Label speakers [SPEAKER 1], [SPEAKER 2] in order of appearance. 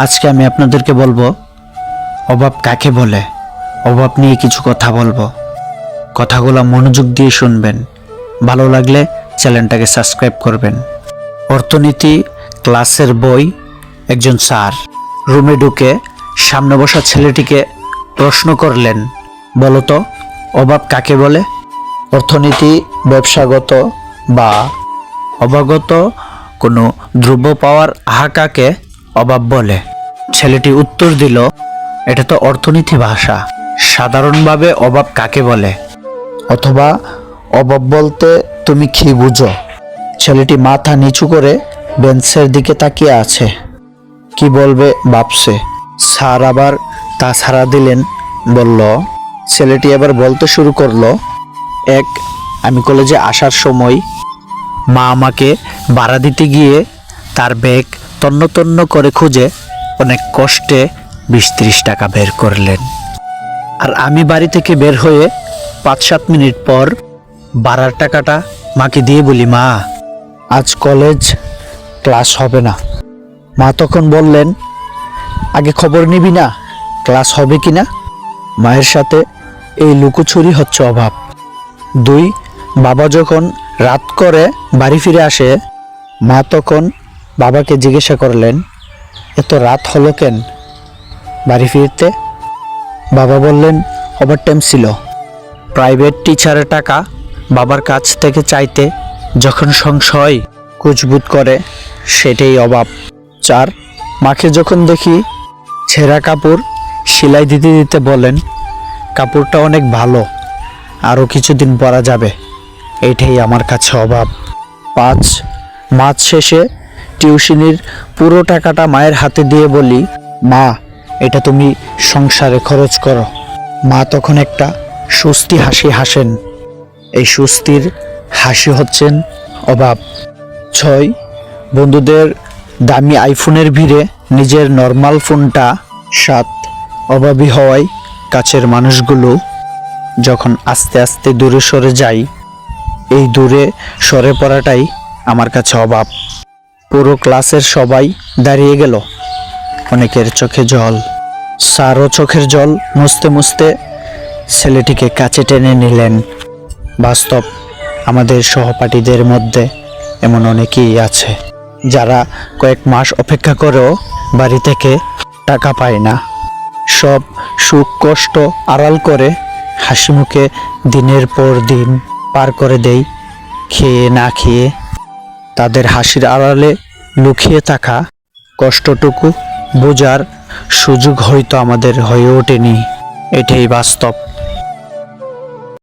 [SPEAKER 1] আজকে আমি আপনাদেরকে বলবো অভাব কাকে বলে। অভাব নিয়ে কিছু কথা বলবো। কথাগুলো মনোযোগ দিয়ে শুনবেন। ভালো লাগলে চ্যানেলটাকে সাবস্ক্রাইব করবেন। অর্থনীতি ক্লাসের বই। একজন স্যার রুমে ঢুকে সামনে বসা ছেলেটিকে প্রশ্ন করলেন, বলো তো অভাব কাকে বলে? অর্থনীতি ব্যবসাগত বা অভাগত কোনো দ্রব্য পাওয়ার হাহাকাকে অভাব বলে। ছেলেটি উত্তর দিল, এটা তো অর্থনীতি ভাষা। সাধারণভাবে অভাব কাকে বলে, অথবা অভাব বলতে তুমি কি বুঝো? ছেলেটি মাথা নিচু করে বেঞ্চের দিকে তাকিয়ে আছে। কি বলবে ভাবছে। স্যার আবার তাছাড়া দিলেন, বলল। ছেলেটি এবার বলতে শুরু করলো, আমি কলেজে আসার সময় মা আমাকে ভাড়া দিতে গিয়ে তার ব্যাগ তন্ন তন্ন করে খুঁজে অনেক কষ্টে 20-30 টাকা বের করলেন। আর আমি বাড়ি থেকে বের হয়ে 5-7 মিনিট পর ভাড়ার টাকাটা মাকে দিয়ে বলি, মা আজ কলেজ ক্লাস হবে না। মা তখন বললেন, আগে খবর নিবি না ক্লাস হবে কি না? মায়ের সাথে এই লুকোচুরি হচ্ছে অভাব। 2, বাবা যখন রাত করে বাড়ি ফিরে আসে, মা তখন বাবাকে জিজ্ঞাসা করলেন, এত রাত হলো কেন বাড়ি ফিরতে? বাবা বললেন, ওভারটাইম ছিল। প্রাইভেট টিচারের টাকা বাবার কাছ থেকে চাইতে যখন সংশয় কুচবুত করে, সেটাই অভাব। 4, মাকে যখন দেখি ছেঁড়া কাপড় সেলাই দিতে দিতে বলেন, কাপড়টা অনেক ভালো, আরও কিছুদিন পরা যাবে, এইটাই আমার কাছে অভাব। 5, মাস শেষে টিউশনির পুরো টাকাটা মায়ের হাতে দিয়ে বলি, মা এটা তুমি সংসারে খরচ করো। মা তখন একটা স্বস্তি হাসি হাসেন। এই স্বস্তির হাসি হচ্ছেন অভাব। 6, বন্ধুদের দামি আইফোনের ভিড়ে নিজের নর্মাল ফোনটা। 7, অভাবী হওয়ায় কাছের মানুষগুলো যখন আস্তে আস্তে দূরে সরে যায়, এই দূরে সরে পড়াটাই আমার কাছে অভাব। পুরো ক্লাসের সবাই দাঁড়িয়ে গেল। অনেকের চোখে জল। স্যারও চোখের জল মুছতে মুছতে ছেলেটিকে কাছে টেনে নিলেন। বাস্তব, আমাদের সহপাঠীদের মধ্যে এমন অনেকেই আছে যারা কয়েক মাস অপেক্ষা করেও বাড়ি থেকে টাকা পায় না। সব সুখ কষ্ট আড়াল করে হাসি মুখে দিনের পর দিন পার করে দেয়, খেয়ে না খেয়ে। তাদের হাসির আড়ালে লুকিয়ে থাকা কষ্টটুকু বোঝার সুযোগ হয়তো আমাদের হয়ে ওঠেনি। এটাই বাস্তব।